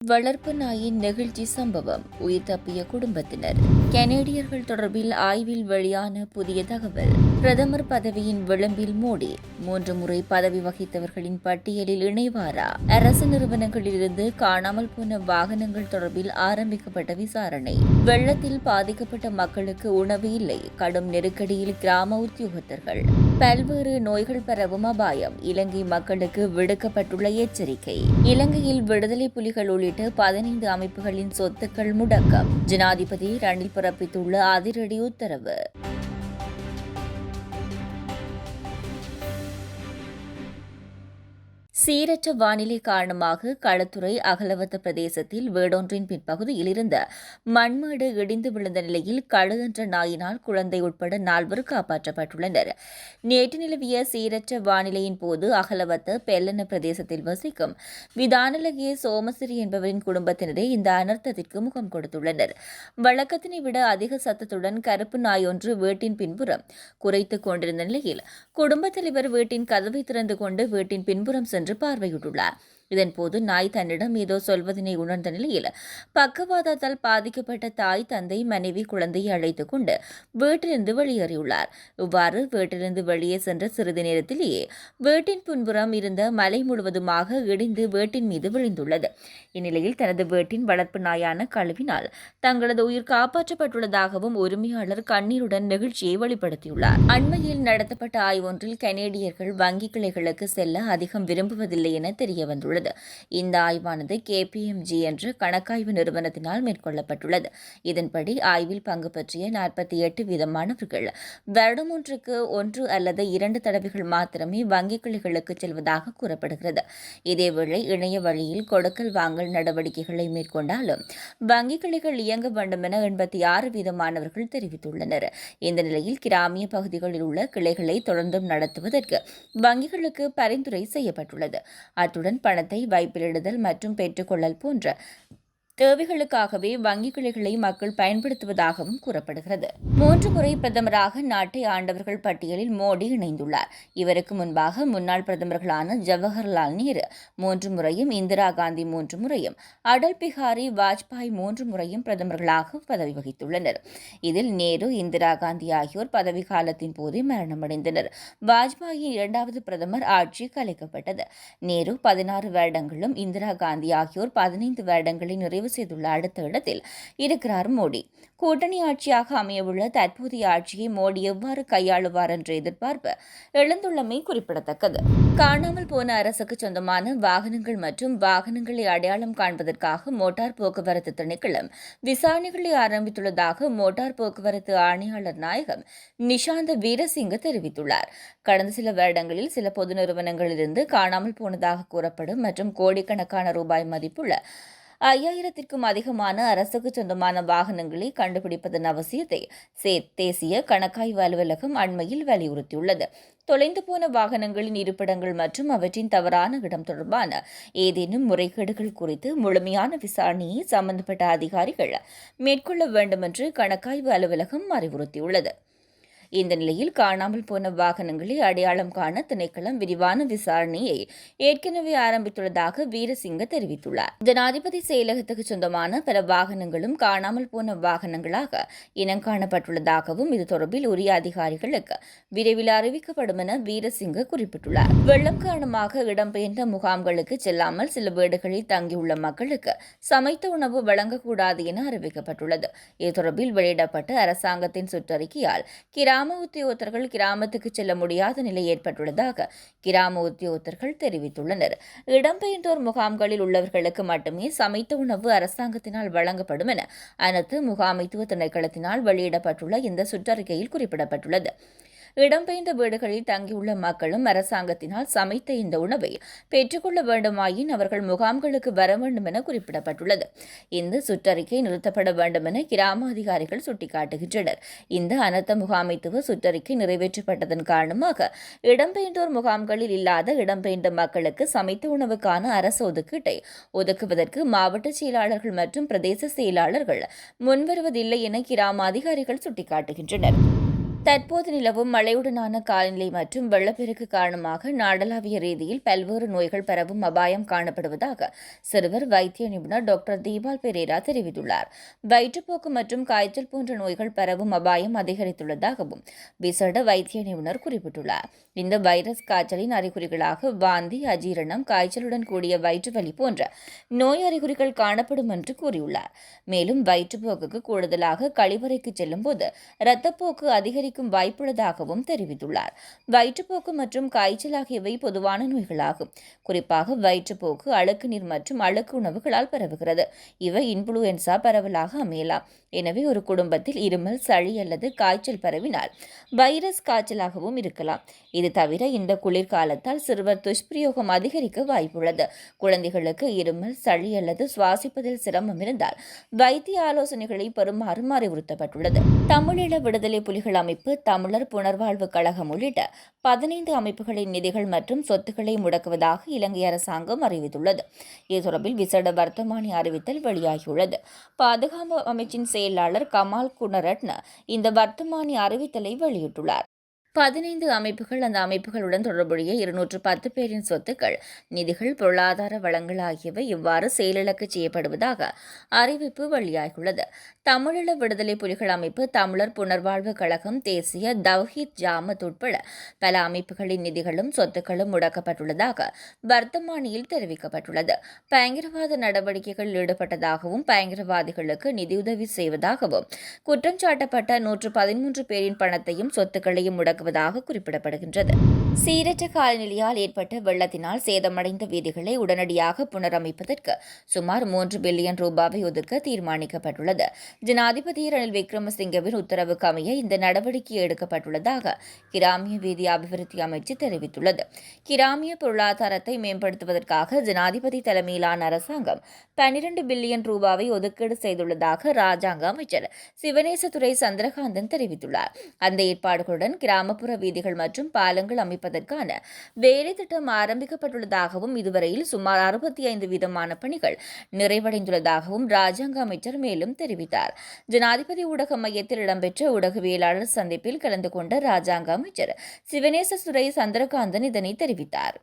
வளர்ப்பு நாயின் நெகிழ்ச்சி சம்பவம், உயிர் தப்பிய குடும்பத்தினர். கனேடியர்கள் தொடர்பில் ஆய்வில் வெளியான புதிய தகவல். பிரதமர் பதவியின் விளிம்பில் மோடி 3 முறை பதவி வகித்தவர்களின் பட்டியலில் இணைவாரா? அரசு நிறுவனங்களிலிருந்து காணாமல் போன வாகனங்கள் தொடர்பில் ஆரம்பிக்கப்பட்ட விசாரணை. வெள்ளத்தில் பாதிக்கப்பட்ட மக்களுக்கு உணவு இல்லை, கடும் நெருக்கடியில் கிராம உத்தியோகத்தர்கள். பல்வேறு நோய்கள் பரவும் அபாயம், இலங்கை மக்களுக்கு விடுக்கப்பட்டுள்ள எச்சரிக்கை. இலங்கையில் விடுதலை புலிகள் உள்ளிட்ட 15 அமைப்புகளின் சொத்துக்கள் முடக்கம். ஜனாதிபதி ரணில் பிறப்பித்துள்ள அதிரடி உத்தரவு. சீரற்ற வானிலை காரணமாக களத்துறை அகலவத்த பிரதேசத்தில் வீடொன்றின் பின்பகுதியில் இருந்த மண்மேடு இடிந்து விழுந்த நிலையில் களு என்ற நாயினால் குழந்தை உட்பட 4 காப்பாற்றப்பட்டுள்ளனர். நேற்று நிலவிய சீரற்ற வானிலையின் போது அகலவத்த பெல்லன பிரதேசத்தில் வசிக்கும் விதானலகிய சோமசிறி என்பவரின் குடும்பத்தினரே இந்த அனர்த்தத்திற்கு முகம் கொடுத்துள்ளனர். வழக்கத்தினை விட அதிக சத்தத்துடன் கருப்பு நாய் ஒன்று வீட்டின் பின்புறம் குறைத்துக் கொண்டிருந்த நிலையில் குடும்பத் தலைவர் வீட்டின் கதவை திறந்து கொண்டு வீட்டின் பின்புறம் சென்று பார்வையிட்டுள்ளார். இதன்போது நாய் தன்னிடம் ஏதோ சொல்வதனை உணர்ந்த நிலையில் பக்கவாதத்தால் பாதிக்கப்பட்ட தாய், தந்தை, மனைவி, குழந்தையை அழைத்துக் கொண்டு வீட்டிலிருந்து வெளியேறியுள்ளார். இவ்வாறு வீட்டிலிருந்து வெளியே சென்ற சிறிது நேரத்திலேயே வீட்டின் பின்புறம் இருந்த மலை முழுவதுமாக இடிந்து வீட்டின் மீது விழுந்துள்ளது. இந்நிலையில் தனது வீட்டின் வளர்ப்பு நாயான கழுவினால் தங்களது உயிர் காப்பாற்றப்பட்டுள்ளதாகவும் உரிமையாளர் கண்ணீருடன் நெகிழ்ச்சியை வெளிப்படுத்தியுள்ளார். அண்மையில் நடத்தப்பட்ட ஆய்வொன்றில் கனேடியர்கள் வங்கிக் கிளைகளுக்கு செல்ல அதிகம் விரும்புவதில்லை என தெரியவந்துள்ளது. இந்த ஆய்வானது KPMG என்ற கணக்காய்வு நிறுவனத்தினால் மேற்கொள்ளப்பட்டுள்ளது. இதன்படி ஆய்வில் பங்கு பற்றிய 48 வீதமானவர்கள் வருடம் ஒன்றுக்கு 1 அல்லது 2 தடவைகள் மாத்திரமே வங்கிக் கிளைகளுக்கு செல்வதாக கூறப்படுகிறது. இதேவேளை இணைய வழியில் கொடுக்கல் வாங்கல் நடவடிக்கைகளை மேற்கொண்டாலும் வங்கிக் கிளைகள் இயங்க வேண்டும் என 86 வீதமானவர்கள் தெரிவித்துள்ளனர். இந்த நிலையில் கிராமிய பகுதிகளில் உள்ள கிளைகளை தொடர்ந்தும் நடத்துவதற்கு வங்கிகளுக்கு பரிந்துரை செய்யப்பட்டுள்ளது. அத்துடன் பணத்தை வைப்பிலிடுதல் மற்றும் பெற்றுக்கொள்ளல் போன்ற தேவைகளுக்காகவே வங்கிக் கிளைகளை மக்கள் பயன்படுத்துவதாகவும் கூறப்படுகிறது. 3 முறை பிரதமராக நாட்டை ஆண்டவர்கள் பட்டியலில் மோடி இணைந்துள்ளார். இவருக்கு முன்பாக முன்னாள் பிரதமர்களான ஜவஹர்லால் நேரு 3 முறையும், இந்திரா காந்தி 3 முறையும், அடல் பிஹாரி வாஜ்பாய் 3 முறையும் பிரதமர்களாக பதவி வகித்துள்ளனர். இதில் நேரு, இந்திரா காந்தி ஆகியோர் பதவி காலத்தின் போதே மரணமடைந்தனர். வாஜ்பாயின் 2வது பிரதமர் ஆட்சி கலைக்கப்பட்டது. நேரு 16 வருடங்களும், இந்திரா காந்தி ஆகியோர் 15 வருடங்களை நிறைவு செய்துள்ள அடுத்த இடத்தில் இருக்கிறார் மோடி. கூட்டணி ஆட்சியாக அமையவுள்ள தற்போதைய ஆட்சியை மோடி எவ்வாறு கையாளுவார் என்ற எதிர்பார்ப்பு எழுந்துள்ளமை குறிப்பிடத்தக்கது. காணாமல் போன அரசுக்கு சொந்தமான வாகனங்கள் மற்றும் வாகனங்களை அடையாளம் காண்பதற்காக மோட்டார் போக்குவரத்து திணைக்களம் விசாரணைகளை ஆரம்பித்துள்ளதாக மோட்டார் போக்குவரத்து ஆணையாளர் நாயகம் நிஷாந்த வீரசிங்க தெரிவித்துள்ளார். கடந்த சில வருடங்களில் சில பொது நிறுவனங்களிலிருந்து காணாமல் போனதாக கூறப்படும் மற்றும் கோடிக்கணக்கான ரூபாய் மதிப்புள்ள 5000க்கும் அதிகமான அரசுக்கு சொந்தமான வாகனங்களை கண்டுபிடிப்பதன் அவசியத்தை தேசிய கணக்காய்வு அலுவலகம் அண்மையில் வலியுறுத்தியுள்ளது. தொலைந்து போன வாகனங்களின் இருப்பிடங்கள் மற்றும் அவற்றின் தவறான இடம் தொடர்பான ஏதேனும் முறைகேடுகள் குறித்து முழுமையான விசாரணையை சம்பந்தப்பட்ட அதிகாரிகள் மேற்கொள்ள வேண்டும் என்று கணக்காய்வு அலுவலகம் அறிவுறுத்தியுள்ளது. இந்த நிலையில் காணாமல் போன வாகனங்களை அடையாளம் காண திணைக்களம் விரிவான விசாரணையை ஏற்கனவே ஆரம்பித்துள்ளதாக வீரசிங்க தெரிவித்துள்ளார். ஜனாதிபதி செயலகத்துக்கு சொந்தமான பல வாகனங்களும் காணாமல் போன வாகனங்களாக இனங்காணப்பட்டுள்ளதாகவும் இது தொடர்பில் உரிய அதிகாரிகளுக்கு விரைவில் அறிவிக்கப்படும் என வீரசிங்க குறிப்பிட்டுள்ளார். வெள்ளம் காரணமாக இடம்பெயர்ந்த முகாம்களுக்கு செல்லாமல் சில வீடுகளில் தங்கியுள்ள மக்களுக்கு சமைத்த உணவு வழங்கக்கூடாது என அறிவிக்கப்பட்டுள்ளது. இது தொடர்பில் வெளியிடப்பட்ட அரசாங்கத்தின் சுற்றறிக்கையால் கிராம உத்தியோகத்தர்கள் கிராமத்துக்கு செல்ல முடியாத நிலை ஏற்பட்டுள்ளதாக கிராம உத்தியோகத்தர்கள் தெரிவித்துள்ளனர். இடம்பெயர்ந்தோர் முகாம்களில் உள்ளவர்களுக்கு மட்டுமே சமைத்த உணவு அரசாங்கத்தினால் வழங்கப்படும் என அனைத்து முகாமைத்துவ திணைக்களத்தினால் வெளியிடப்பட்டுள்ள இந்த சுற்றறிக்கையில் குறிப்பிடப்பட்டுள்ளது. இடம்பெயர்ந்த வீடுகளில் தங்கியுள்ள மக்களும் அரசாங்கத்தினால் சமைத்த இந்த உணவை பெற்றுக்கொள்ள வேண்டுமாயின் அவர்கள் முகாம்களுக்கு வர வேண்டும் என குறிப்பிடப்பட்டுள்ளது. இந்த சுற்றறிக்கை நிறுத்தப்பட வேண்டும் என கிராம அதிகாரிகள் சுட்டிக்காட்டுகின்றனர். இந்த அனர்த்த முகாமைத்துவ சுற்றறிக்கை நிறைவேற்றப்பட்டதன் காரணமாக இடம்பெயர்ந்தோர் முகாம்களில் இல்லாத இடம்பெயர்ந்த மக்களுக்கு சமைத்த உணவுக்கான அரசு ஒதுக்கீட்டை ஒதுக்குவதற்கு மாவட்ட செயலாளர்கள் மற்றும் பிரதேச செயலாளர்கள் முன்வருவதில்லை என கிராம அதிகாரிகள் சுட்டிக்காட்டுகின்றனர். தற்போது நிலவும் மழையுடனான காலநிலை மற்றும் வெள்ளப்பெருக்கு காரணமாக நாடளாவிய ரீதியில் பல்வேறு நோய்கள் பரவும் அபாயம் காணப்படுவதாக சிறுவர் வைத்திய நிபுணர் டாக்டர் தீபால் பெரேரா தெரிவித்துள்ளார். வயிற்றுப்போக்கு மற்றும் காய்ச்சல் போன்ற நோய்கள் பரவும் அபாயம் அதிகரித்துள்ளதாகவும் விசேட வைத்திய நிபுணர் குறிப்பிட்டுள்ளார். இந்த வைரஸ் காய்ச்சலின் அறிகுறிகளாக வாந்தி, அஜீரணம், காய்ச்சலுடன் கூடிய வயிற்றுவலி போன்ற நோய் அறிகுறிகள் காணப்படும் என்று கூறியுள்ளார். மேலும் வயிற்றுப்போக்குக்கு கூடுதலாக கழிவறைக்கு செல்லும் போது இரத்தப்போக்கு அதிகரிக்கும் வாய்ப்புள்ளதாகவும் தெரிவித்துள்ளார். வயிற்றுப்போக்கு மற்றும் காய்ச்சல் ஆகியவை பொதுவான நோய்களாகும். குறிப்பாக வயிற்றுப்போக்கு அழுக்கு நீர் மற்றும் அழுக்கு உணவுகளால் பரவுகிறது. இவை இன்ஃபுளுவென்சா பரவலாக அமையலாம். எனவே ஒரு குடும்பத்தில் இருமல், சளி அல்லது காய்ச்சல் பரவினால் வைரஸ் காய்ச்சலாகவும் இருக்கலாம். இது தவிர இந்த குளிர்காலத்தால் சிறுவர் துஷ்பிரயோகம் அதிகரிக்க வாய்ப்புள்ளது. குழந்தைகளுக்கு இருமல், சளி அல்லது சுவாசிப்பதில் சிரமம் இருந்தால் வைத்திய ஆலோசனைகளை பெறுமாறும் அறிவுறுத்தப்பட்டுள்ளது. தமிழீழ விடுதலை புலிகள் அமைப்பு, தமிழர் புனர்வாழ்வு கழகம் உள்ளிட்ட 15 அமைப்புகளின் நிதிகள் மற்றும் சொத்துக்களை முடக்குவதாக இலங்கை அரசாங்கம் அறிவித்துள்ளது. இது தொடர்பில் விசேட வர்த்தமானி அறிவித்தல் வெளியாகியுள்ளது. பாதுகாப்பு அமைச்சின் செயலாளர் கமால் குணரட்ன இந்த வர்த்தமானி அறிவித்தலை வெளியிட்டுள்ளார். 15 அமைப்புகள், அந்த அமைப்புகளுடன் தொடர்புடைய 210 பேரின் சொத்துக்கள், நிதிகள், பொருளாதார வளங்கள் ஆகியவை இவ்வாறு செயலிழக்க செய்யப்படுவதாக அறிவிப்பு வெளியாகியுள்ளது. தமிழீழ விடுதலை புலிகள் அமைப்பு, தமிழர் புனர்வாழ்வு கழகம், தேசிய தவ்ஹீத் ஜாமத் உட்பட பல அமைப்புகளின் நிதிகளும் சொத்துக்களும் முடக்கப்பட்டுள்ளதாக வர்த்தமானியில் தெரிவிக்கப்பட்டுள்ளது. பயங்கரவாத நடவடிக்கைகளில் ஈடுபட்டதாகவும் பயங்கரவாதிகளுக்கு நிதியுதவி செய்வதாகவும் குற்றம் சாட்டப்பட்ட 113 பேரின் பணத்தையும் சொத்துக்களையும் முடக்குவதாக குறிப்பிடப்படுகின்றது. சீரற்ற காலநிலையால் ஏற்பட்ட வெள்ளத்தினால் சேதமடைந்த வீதிகளை உடனடியாக புனரமைப்பதற்கு சுமார் 3 பில்லியன் ரூபாவை ஒதுக்க தீர்மானிக்கப்பட்டுள்ளது. ஜனாதிபதி ரணில் விக்ரமசிங்கவின் உத்தரவுக்கு அமைய இந்த நடவடிக்கை எடுக்கப்பட்டுள்ளதாக கிராமிய வீதி அபிவிருத்தி அமைச்சு தெரிவித்துள்ளது. கிராமிய பொருளாதாரத்தை மேம்படுத்துவதற்காக ஜனாதிபதி தலைமையிலான அரசாங்கம் 12 பில்லியன் ரூபாவை ஒதுக்கீடு செய்துள்ளதாக ராஜாங்க அமைச்சர் சிவனேசதுரை சந்திரகாந்தன் தெரிவித்துள்ளார். அந்த ஏற்பாடுகளுடன் கிராமப்புற வீதிகள் மற்றும் பாலங்கள் அமைப்பதற்கான வேலை திட்டம் ஆரம்பிக்கப்பட்டுள்ளதாகவும் இதுவரையில் சுமார் 65% பணிகள் நிறைவடைந்துள்ளதாகவும் ராஜாங்க அமைச்சர் மேலும் தெரிவித்தார். ஜனாதிபதி ஊடக மையத்தில் இடம்பெற்ற ஊடகவியலாளர் சந்திப்பில் கலந்து கொண்ட ராஜாங்க அமைச்சர் சிவனேசதுரை சந்திரகாந்தன் இதனை தெரிவித்தார்.